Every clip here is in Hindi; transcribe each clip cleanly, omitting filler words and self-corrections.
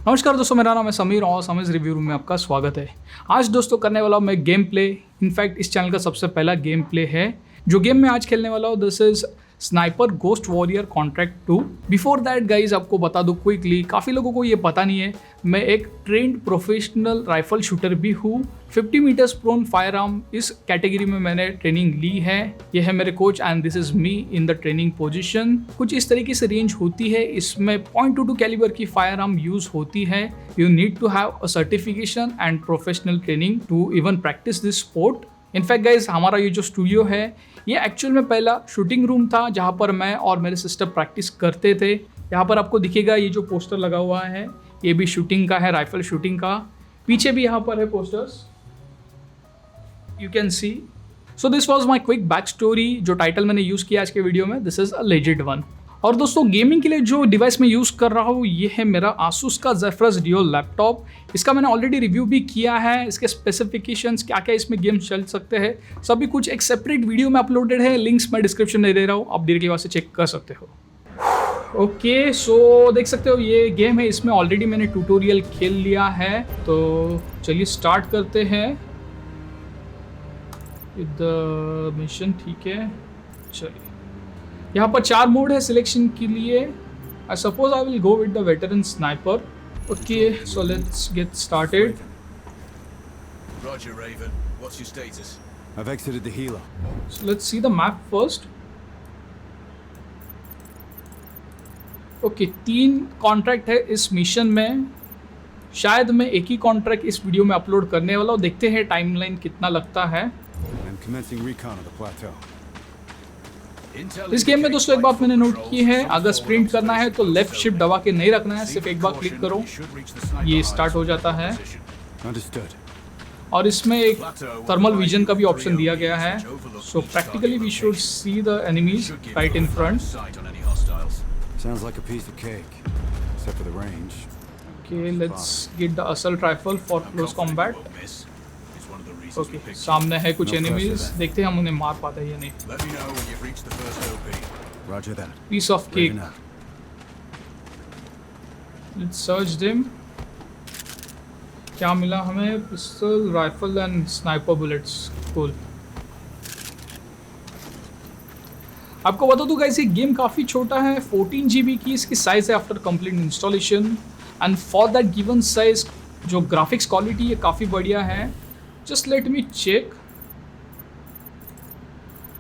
नमस्कार दोस्तों, मेरा नाम है समीर और समीर रिव्यू रूम में आपका स्वागत है। आज दोस्तों करने वाला हूँ मैं गेम प्ले। इनफैक्ट इस चैनल का सबसे पहला गेम प्ले है। जो गेम मैं आज खेलने वाला हूँ this is sniper ghost warrior contract 2। Before that guys आपको बता दूँ क्विकली, काफ़ी लोगों को ये पता नहीं है, मैं एक ट्रेंड प्रोफेशनल राइफल शूटर भी हूँ। 50 मीटर्स प्रोन फायर आर्म इस कैटेगरी में मैंने ट्रेनिंग ली है। ये है मेरे coach and this is me in the training position. कुछ इस तरीके से रेंज होती है। इसमें .22 कैलिबर की फायर आर्म यूज होती है। You need to have a certification and professional training to even practise this sport. In fact guys हमारा ये जो स्टूडियो है ये एक्चुअल में पहला शूटिंग रूम था जहाँ पर मैं और मेरे सिस्टर प्रैक्टिस करते थे। यहाँ पर आपको दिखेगा ये जो पोस्टर लगा हुआ है ये भी शूटिंग का है, राइफल शूटिंग का। पीछे भी यहाँ पर है posters, you can see. So this was my quick back story. जो टाइटल मैंने यूज़ किया आज के वीडियो में this is a legit one. और दोस्तों गेमिंग के लिए जो डिवाइस मैं यूज़ कर रहा हूँ ये है मेरा Asus का Zephyrus Duo लैपटॉप। इसका मैंने ऑलरेडी रिव्यू भी किया है। इसके स्पेसिफिकेशंस क्या क्या इसमें गेम्स चल सकते हैं सभी कुछ एक सेपरेट वीडियो में अपलोडेड है। लिंक्स मैं डिस्क्रिप्शन में दे रहा हूँ, आप डायरेक्टली वहाँ से चेक कर सकते हो। ओके सो देख सकते हो ये गेम है, इसमें ऑलरेडी मैंने ट्यूटोरियल खेल लिया है। तो चलिए स्टार्ट करते हैं द मिशन। ठीक है, चलिए यहाँ पर 4 मोड है सिलेक्शन के लिए। I suppose I will go with the veteran sniper. Okay so let's get started. Roger, Raven. What's your status? I've exited the helo. So let's see the map first. Okay 3 contract है इस मिशन में। शायद मैं एक ही कॉन्ट्रैक्ट इस वीडियो में अपलोड करने वाला हूँ। देखते हैं टाइमलाइन कितना लगता है। I'm commencing recon of the plateau. इस गेम में दोस्तों एक बात मैंने नोट की है, अगर स्प्रिंट करना है तो लेफ्ट शिफ्ट दबा के नहीं रखना है, सिर्फ एक बार क्लिक करो ये स्टार्ट हो जाता है। Understood. और इसमें एक थर्मल विजन का भी ऑप्शन दिया गया है। So practically we should see the enemies right in front. Sounds like a piece of cake, except for the range. Okay let's get the assault rifle for close combat. Okay सामने है कुछ एनिमीज, देखते हैं हम उन्हें मार पाते हैं या नहीं। Let me know when you've reached the first OP. Roger that. Piece of cake. Moving out. Let's search them. क्या मिला हमें? Pistol, rifle and sniper bullets. Cool. आपको बता दूं गाइस ये गेम काफ़ी छोटा है, 14 GB की इसकी साइज़ है after complete installation. And for that given size जो ग्राफिक्स क्वालिटी है काफ़ी बढ़िया है। Just let me check.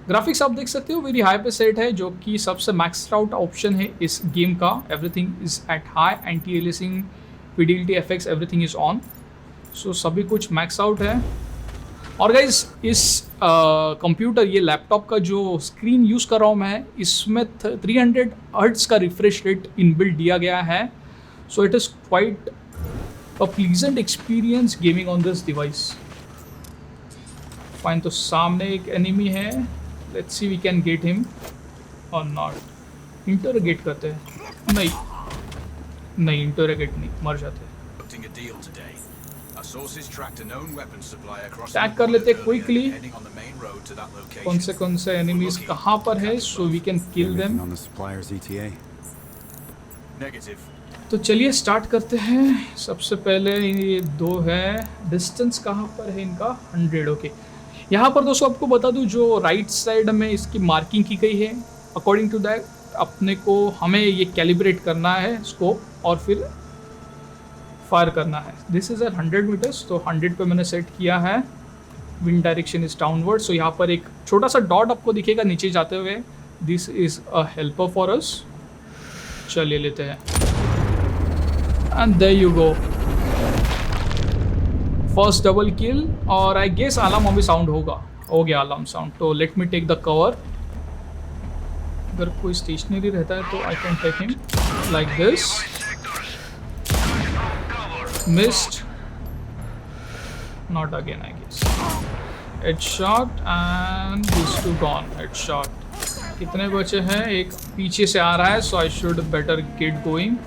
Graphics आप देख सकते हो वेरी हाई पे सेट है, जो कि सबसे मैक्स आउट ऑप्शन है इस गेम का। Everything is at high, anti aliasing, fidelity effects everything is on. So सभी कुछ मैक्स आउट है। और गाइज इस कंप्यूटर ये लैपटॉप का जो स्क्रीन यूज़ कर रहा हूँ मैं, इसमें 300 हर्ट्ज का रिफ्रेश रेट इनबिल्ट दिया गया है। So it is quite a pleasant experience gaming on this device. Fine, तो सामने एक एनिमी है, let's see we can get him और नॉट। इंटरोगेट करते हैं। नहीं इंटरोगेट नहीं, मर जाते हैं। Putting a deal today. Our sources tracked a known weapons supplier across Tag कर लेते हैं quickly। heading on the main road to that location. कौन से एनिमीज कहाँ पर है, so we can kill them. Anything on the supplier's ETA? Negative. तो चलिए स्टार्ट करते हैं। सबसे पहले ये 2 है। डिस्टेंस कहाँ पर है इनका? 100। ओके यहाँ पर दोस्तों आपको बता दूँ जो राइट साइड में इसकी मार्किंग की गई है, अकॉर्डिंग टू दैट अपने को हमें ये कैलिब्रेट करना है स्कोप और फिर फायर करना है। दिस इज़ एट 100 मीटर्स, तो 100 पे मैंने सेट किया है। Wind direction is downward. So यहाँ पर एक छोटा सा डॉट आपको दिखेगा नीचे जाते हुए। This is a helper for us. चलिए लेते हैं and there you go, first double kill. और आई गेस अलार्म अभी साउंड होगा, हो गया अलार्म साउंड। तो let me take the cover. अगर कोई स्टेशनरी रहता है तो I can take him like this. Missed, not again I guess. Headshot and this too gone. Headshot. कितने बचे हैं? एक पीछे से आ रहा है, so I should better get going.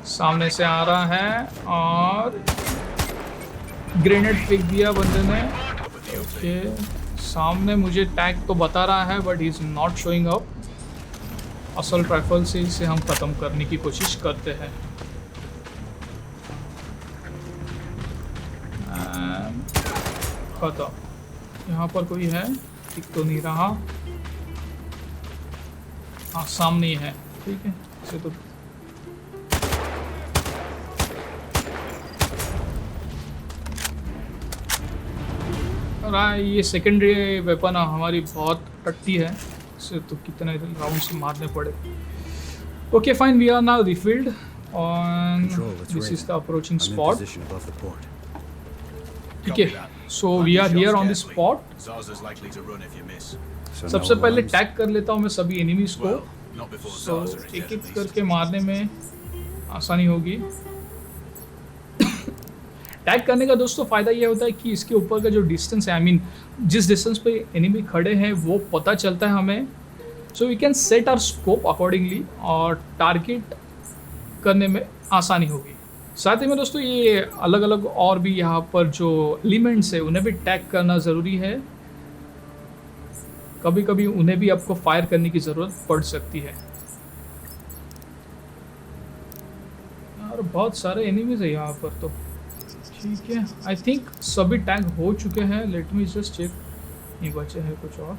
सामने से आ रहा है और ग्रेनेड फेंक दिया बंदे ने। ओके सामने मुझे टैग तो बता रहा है but he is not showing up. Assault rifle से इसे हम ख़त्म करने की कोशिश करते हैं। खत्म। यहाँ पर कोई है? दिख तो नहीं रहा। हाँ सामने ही है, ठीक है। इसे तो ये सेकेंडरी वेपन हमारी बहुत टट्टी है, इसे तो कितने राउंड से मारने पड़े। Okay fine, we are now refilled on this is the approaching I'm in spot. position above the port. ठीक है, so we are here on the spot. Zaza's likely to run if you miss. So सबसे no पहले alarms? टैग कर लेता हूँ मैं सभी एनिमीज को, Well, not before so Zaza is एक dead एक at least. करके मारने में आसानी होगी। टैग करने का दोस्तों फ़ायदा ये होता है कि इसके ऊपर का जो डिस्टेंस है, आई मीन जिस डिस्टेंस पे एनिमी खड़े हैं वो पता चलता है हमें, so we can set our scope accordingly और टारगेट करने में आसानी होगी। साथ ही में दोस्तों ये अलग अलग और भी यहाँ पर जो एलिमेंट्स है उन्हें भी टैग करना ज़रूरी है, कभी कभी उन्हें भी आपको फायर करने की ज़रूरत पड़ सकती है। और बहुत सारे एनिमीज है यहाँ पर तो, ठीक है। आई थिंक सभी टैग हो चुके हैं, लेट मी जस्ट चेक, नहीं बचे हैं कुछ और।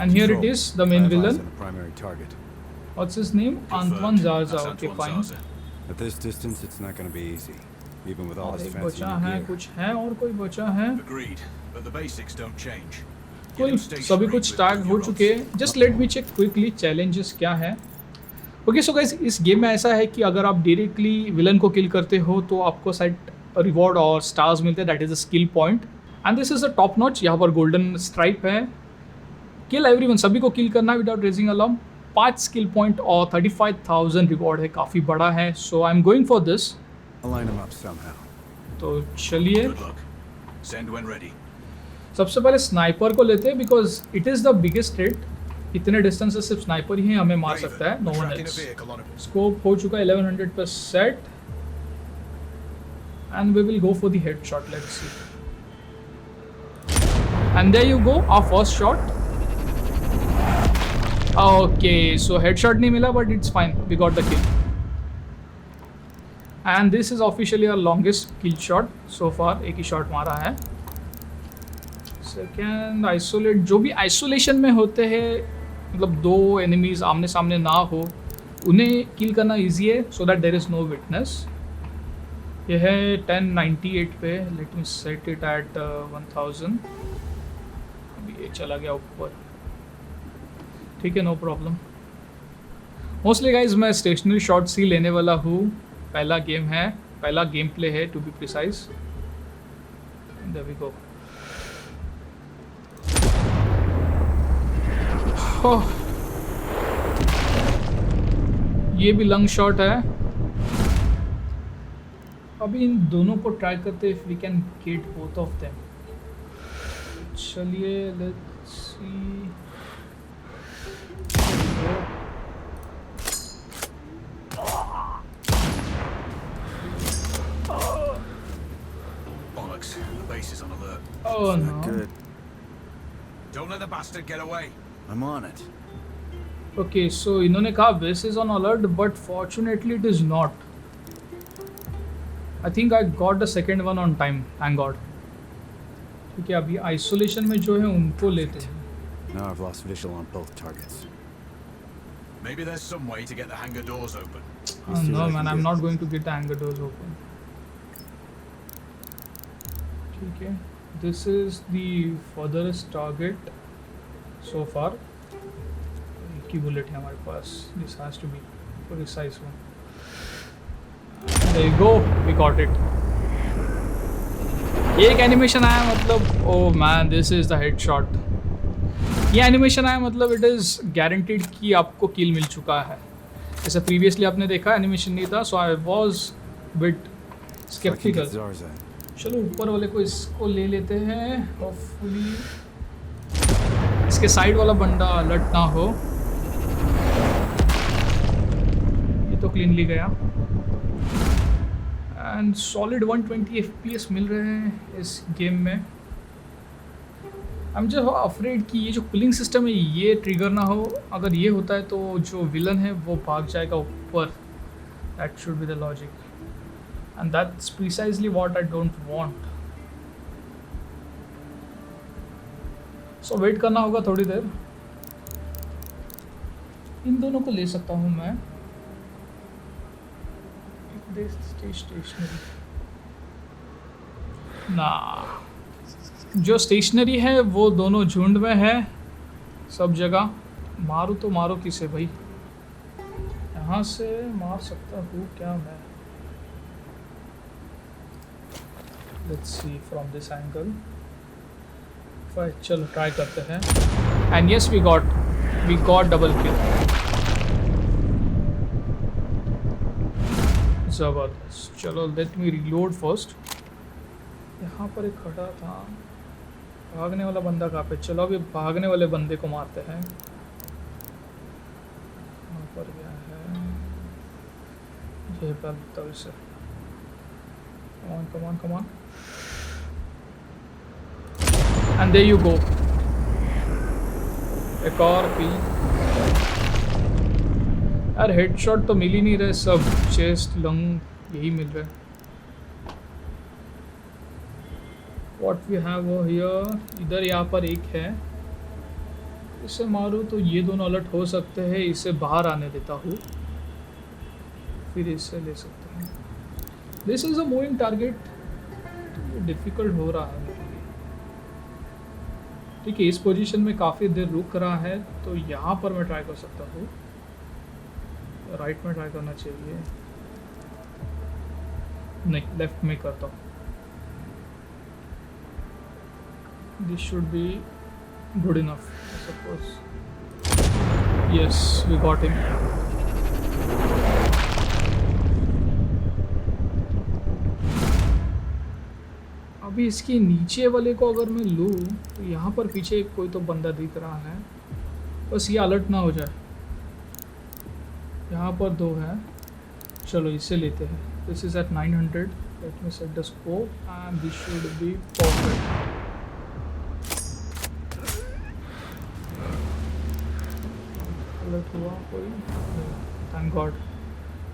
And here it is the main I have eyes villain, on the primary target. What's his name? Antoine Zarza। That's okay Antoine fine. Zaza. At this distance, it's not going to be easy, even with all और this एक fancy बचा new है, gear. कुछ है और कोई बचा है? Agreed, but the basics don't change. Get कोई him सभी stationary कुछ with टैग two हो rods. चुके हैं। Just let me check quickly challenges क्या है। ओके सो गाइस, इस गेम में ऐसा है कि अगर आप डायरेक्टली विलन को किल करते हो तो आपको शायद रिवॉर्ड और स्टार्स मिलते हैं, that is a skill point and this is a top notch. यहाँ पर गोल्डन स्ट्राइप है। किल एवरीवन, सभी को किल करना without raising alarm. 5 skill point और 35,000 रिवॉर्ड है, काफ़ी बड़ा है। So I am going for this. I'll line them up somehow. तो चलिए Good luck. Send when ready. सबसे पहले स्नाइपर को लेते हैं because it is the biggest threat. इतने डिस्टेंस से सिर्फ स्नाइपर ही हमें मार Raven, सकता है, no one tracking a else. vehicle on a scope हो चुका है 1100 पर set and we will go for the headshot, let's see. And there you go, our first shot. Okay so headshot नहीं मिला but it's fine, we got the kill and this is officially our longest kill shot so far. एक ही शॉट मारा है। सेकेंड आइसोलेट, जो भी आइसोलेशन में होते हैं, मतलब दो एनिमीज आमने सामने ना हो, उन्हें किल करना इजी है so that there is no witness. यह है 1098 पे, let me set it at 1000। अभी ये चला गया ऊपर, ठीक है, नो प्रॉब्लम। मोस्टली गाइज मैं स्टेशनरी शॉट्स ही लेने वाला हूँ। पहला गेम है, पहला गेम प्ले है to be precise. There we go. ये भी लंग शॉट है। अभी इन दोनों को ट्राई करते if we can get both of them. चलिए let's see. bollocks. The base is on alert. Oh Not no. good. Don't let the bastard get away. I'm on it. Okay so इन्होंने कहा base is on alert but fortunately it is not. I think I got the second one on time, thank God. ठीक है, अभी आइसोलेशन में जो है उनको लेते हैं। Now I've lost visual on both targets. Maybe there's some way to get the hangar doors open. Let's see what no I man, can I am do. Not going to get the hangar doors open. ठीक है, this is the furthest target so far. एक ही बुलेट है हमारे पास, this has to be precise one. There you go, we got it. एक एनिमेशन आया मतलब, oh man this is the headshot. ये एनिमेशन आया मतलब इट इज़ गारंटीड कि आपको किल मिल चुका है। जैसे प्रीवियसली आपने देखा एनिमेशन नहीं था, so I was bit So I can get sceptical. Zarza. चलो ऊपर वाले को इसको ले लेते हैं, होपफुली इसके साइड वाला बंदा अलर्ट ना हो। ये तो क्लीनली गया एंड सॉलिड 120 FPS मिल रहे हैं इस गेम में। आई एम जस्ट अफ्रेड कि ये जो कूलिंग सिस्टम है ये ट्रिगर ना हो। अगर ये होता है तो जो विलन है वो भाग जाएगा ऊपर। That should be the logic and that's precisely what I don't want. So wait करना होगा थोड़ी देर। इन दोनों को ले सकता हूँ मैं। स्टेशनरी ना, जो स्टेशनरी है वो दोनों झुंड में है सब जगह। मारूँ तो मारो किसे भाई? यहाँ से मार सकता हूँ क्या मैं? Let's see from this angle. चलो ट्राई करते हैं। And yes we got double kill. जबरदस्त। चलो लेट मी रीलोड फर्स्ट। यहाँ पर एक खड़ा था भागने वाला बंदा। कहाँ पे? चलो अभी भागने वाले बंदे को मारते हैं। यहाँ पर क्या है? ये पहले इसे। Come on and there you go. एक और पी। यार हेडशॉट तो मिल ही नहीं रहे, सब चेस्ट लंग यही मिल रहे। व्हाट वी हैव हियर, इधर यहाँ पर एक है। इसे मारूँ तो ये दोनों अलर्ट हो सकते हैं। इसे बाहर आने देता हूँ, फिर इसे ले सकते हैं। This is a moving target. ये डिफिकल्ट हो रहा है मेरे लिए। ठीक है, इस पोजीशन में काफ़ी देर रुक रहा है तो यहाँ पर मैं ट्राई कर सकता हूँ। राइट में ट्राई करना चाहिए। नहीं, लेफ्ट में करता हूँ। This should be good enough I suppose. Yes we got him. अभी इसके नीचे वाले को अगर मैं लूँ तो यहाँ पर पीछे कोई तो बंदा दिख रहा है। बस ये अलर्ट ना हो जाए। यहाँ पर दो है। चलो इसे लेते हैं। This is at 900। Let me set the scope and this should be perfect. Alert हुआ कोई? Thank god.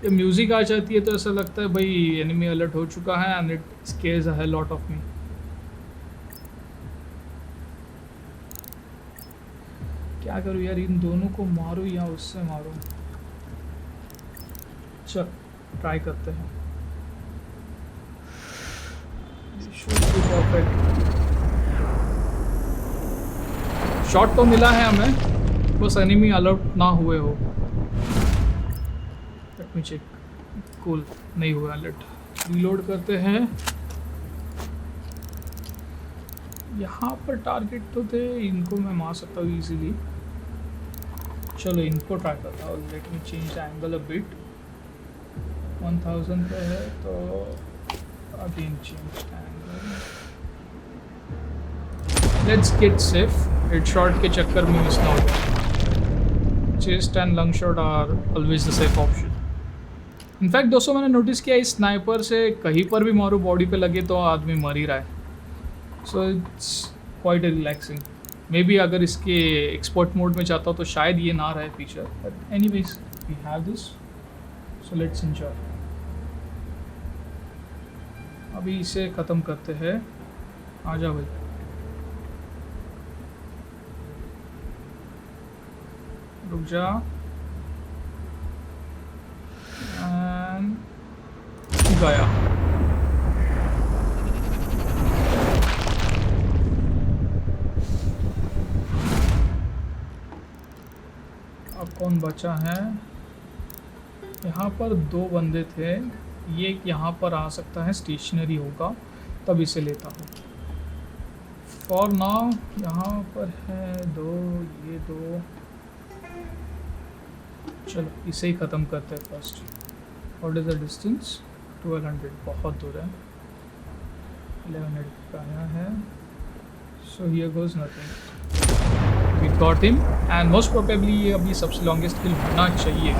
ये म्यूजिक आ जाती है तो ऐसा लगता है भाई एनिमी अलर्ट हो चुका है and it scares a lot of me. क्या करूँ यार, इन दोनों को मारूँ या उससे मारूँ? चल ट्राई करते हैं। शॉट तो मिला है हमें, बस एनिमी अलर्ट ना हुए हो। Late me check. कूल, नहीं हुआ अलर्ट। रीलोड करते हैं। यहाँ पर टारगेट तो थे, इनको मैं मार सकता हूँ इजीली। चलो इनको ट्राई करता हूँ। Let me change the angle a bit. 1000 पे है तो again change angle. Let's get safe. Headshot के चक्कर में मिस ना हो जाए। Chest and lung shot are always the safe option. In fact दोस्तों मैंने नोटिस किया इस स्नाइपर से कहीं पर भी मारो बॉडी पे लगे तो आदमी मर ही रहा है। So it's quite relaxing. May be अगर इसके एक्सपर्ट मोड में जाता हूँ तो शायद ये ना रहे feature, but anyways we have this, so let's enjoy. अभी इसे ख़त्म करते हैं। आ जाओ भाई। रुक जा। एंड गया। अब कौन बचा है? यहाँ पर दो बंदे थे। ये यहाँ पर आ सकता है, स्टेशनरी होगा तब इसे लेता हूँ। फॉर नाउ यहाँ पर है दो, ये दो। चलो इसे ही ख़त्म करते हैं first. What is the distance? 1200, बहुत दूर है। 1100 का है। So here goes nothing. We got him and most probably ये अभी सबसे लॉन्गेस्ट किल होना चाहिए।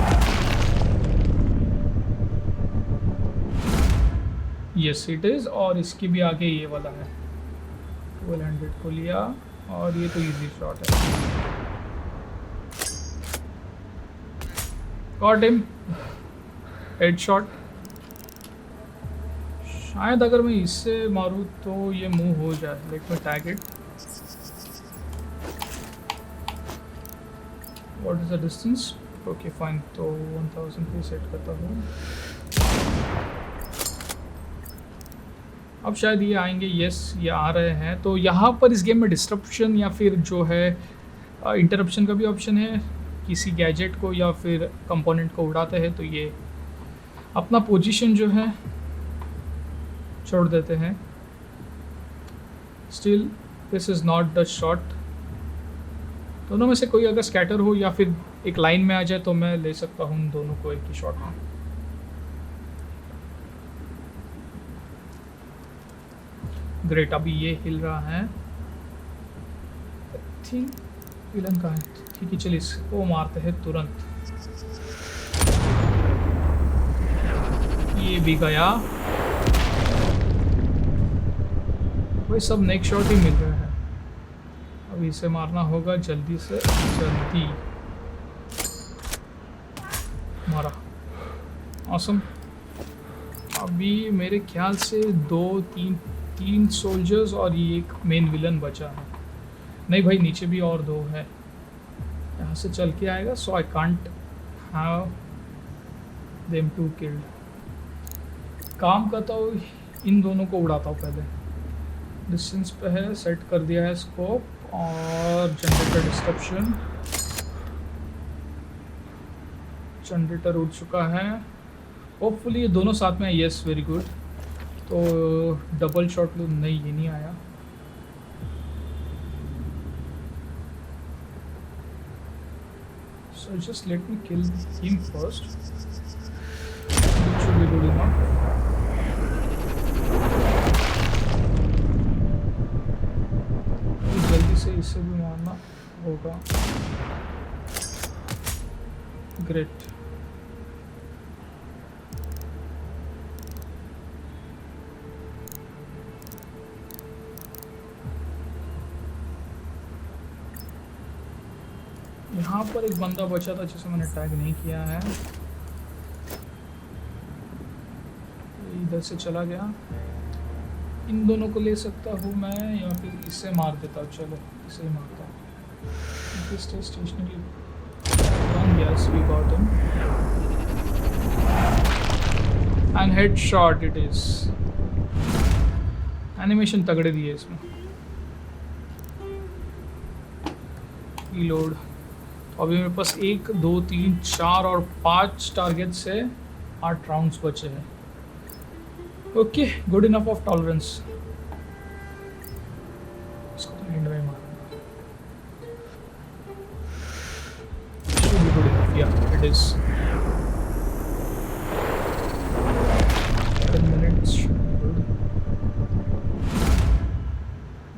Yes it is. और इसकी भी आगे ये वाला है। 1200 को लिया और ये तो इजी शॉट है। Got him, head shot. शायद अगर मैं इससे मारूं तो ये मूव हो जाए। Let me tag it. What is the distance? Okay fine, तो 1000 पे सेट करता हूँ। अब शायद ये आएंगे। यस, ये आ रहे हैं। तो यहाँ पर इस गेम में डिस्ट्रप्शन या फिर जो है इंटरप्शन का भी ऑप्शन है। किसी गैजेट को या फिर कंपोनेंट को उड़ाते हैं तो ये अपना पोजीशन जो है छोड़ देते हैं। Still this is not the shot. दोनों में से कोई अगर स्कैटर हो या फिर एक लाइन में आ जाए तो मैं ले सकता हूँ उन दोनों को एक ही शॉट में। ग्रेट, अभी ये हिल रहा है। ठीक, विलन का है। ठीक है, चलिए इसको मारते हैं तुरंत। ये भी गया। वही सब नेक्स्ट शॉट ही मिल रहा है। अब इसे मारना होगा जल्दी से जल्दी। मारा, ऑसम। अभी मेरे ख्याल से तीन सोल्जर्स और ये एक मेन विलन बचा है। नहीं भाई, नीचे भी और 2 है। यहाँ से चल के आएगा, so I can't have them to killed. काम करता हूँ, इन दोनों को उड़ाता हूँ पहले। डिस्टेंस पे है, सेट कर दिया है स्कोप और जनरेटर डिस्ट्रप्शन। जनरेटर उड़ चुका है। होपफुली ये दोनों साथ में है। Yes, very good. तो डबल शॉट लो। नहीं, ये नहीं आया। So just let me kill him first. It should be good enough. जल्दी से इसे भी मारना होगा। ग्रेट। यहाँ पर एक बंदा बचा था जिसे मैंने टैग नहीं किया है। इधर से चला गया। इन दोनों को ले सकता हूँ मैं या फिर इससे मार देता हूँ। चलो इसे ही मारता हूँ। Stationary. Yes, we got him. And headshot it is. Animation तगड़े दिए इसमें। रीलोड। अभी मेरे पास 1 2 3 4 और 5 टारगेट्स है। 8 राउंड्स बचे हैं। Okay, good enough of tolerance. इसको तो एंड में मारना। Should be good enough. Yeah, it is. 10 minutes should be good.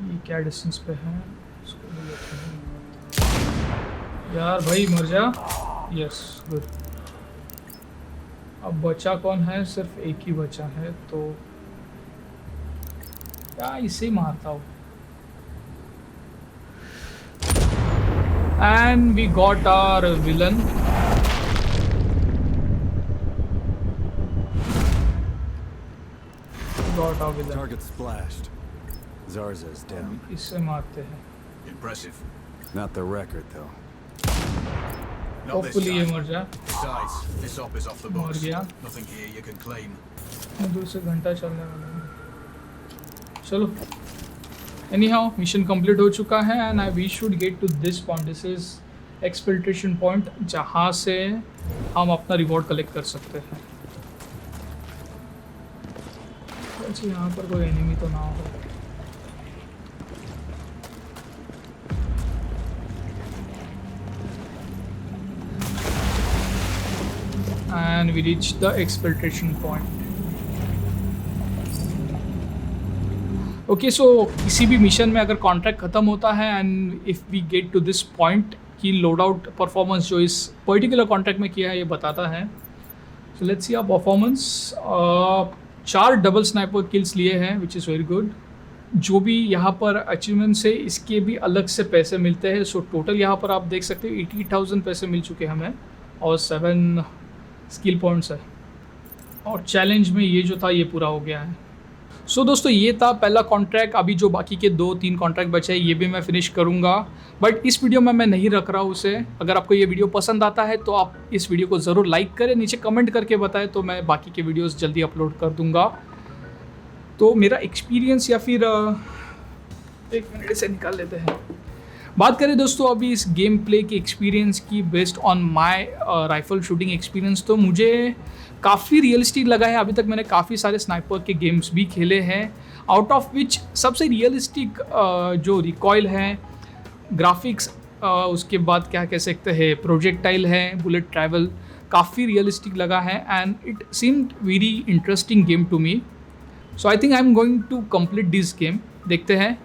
ये क्या डिस्टेंस पे है? इसको भी लेते हैं। यार भाई मर जा। Yes, good. अब बचा कौन है? सिर्फ एक ही बचा है। तो क्या इसे ही मारता हूँ। And we got our villain. Got our villain. Target splashed. Zarza's down. इससे मारते हैं। Impressive. Not the record, though. Not this Hopefully ये time. मर जा। Besides, this op is off the मर books. गया। Nothing here you can claim. दूसरे घंटा चलने वाला है। चलो। Anyhow, मिशन कंप्लीट हो चुका है and we should get to this point. This is exfiltration point, जहाँ से हम अपना रिवॉर्ड कलेक्ट कर सकते हैं। अच्छा, यहाँ पर कोई एनिमी तो ना हो। And we reached the exfiltration point. ओके, सो किसी भी मिशन में अगर कॉन्ट्रैक्ट ख़त्म होता है and if we get to this point की लोड आउट परफॉर्मेंस जो इस पर्टिकुलर कॉन्ट्रैक्ट में किया है ये बताता है। So let's see our performance. 4 double sniper kills लिए हैं, विच इज़ वेरी गुड। जो भी यहाँ पर अचीवमेंट्स है इसके भी अलग से पैसे मिलते हैं। सो टोटल यहाँ पर आप देख सकते हो 80,000 पैसे मिल चुके हैं हमें और 7 स्किल पॉइंट्स है और चैलेंज में ये जो था ये पूरा हो गया है। सो दोस्तों ये था पहला कॉन्ट्रैक्ट। अभी जो बाकी के 2-3 कॉन्ट्रैक्ट बचे हैं ये भी मैं फिनिश करूँगा, बट इस वीडियो में मैं नहीं रख रहा हूँ उसे। अगर आपको ये वीडियो पसंद आता है तो आप इस वीडियो को ज़रूर लाइक करें, नीचे कमेंट करके बताएं तो मैं बाकी के वीडियोस जल्दी अपलोड कर दूँगा। तो मेरा एक्सपीरियंस या फिर एक मिनट से निकाल लेते हैं। बात करें दोस्तों अभी इस गेम प्ले की एक्सपीरियंस की based on my rifle shooting experience, तो मुझे काफ़ी रियलिस्टिक लगा है। अभी तक मैंने काफ़ी सारे स्नाइपर के गेम्स भी खेले हैं, आउट ऑफ विच सबसे रियलिस्टिक जो रिकॉयल है, ग्राफिक्स, उसके बाद क्या कह सकते हैं प्रोजेक्टाइल है, बुलेट ट्रैवल, काफ़ी रियलिस्टिक लगा है and it seemed very interesting game to me. So I think I am going to complete this game. देखते हैं।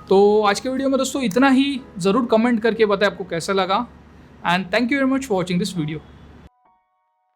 तो आज के वीडियो में दोस्तों इतना ही। ज़रूर कमेंट करके बताएं आपको कैसा लगा and thank you very much for watching this video.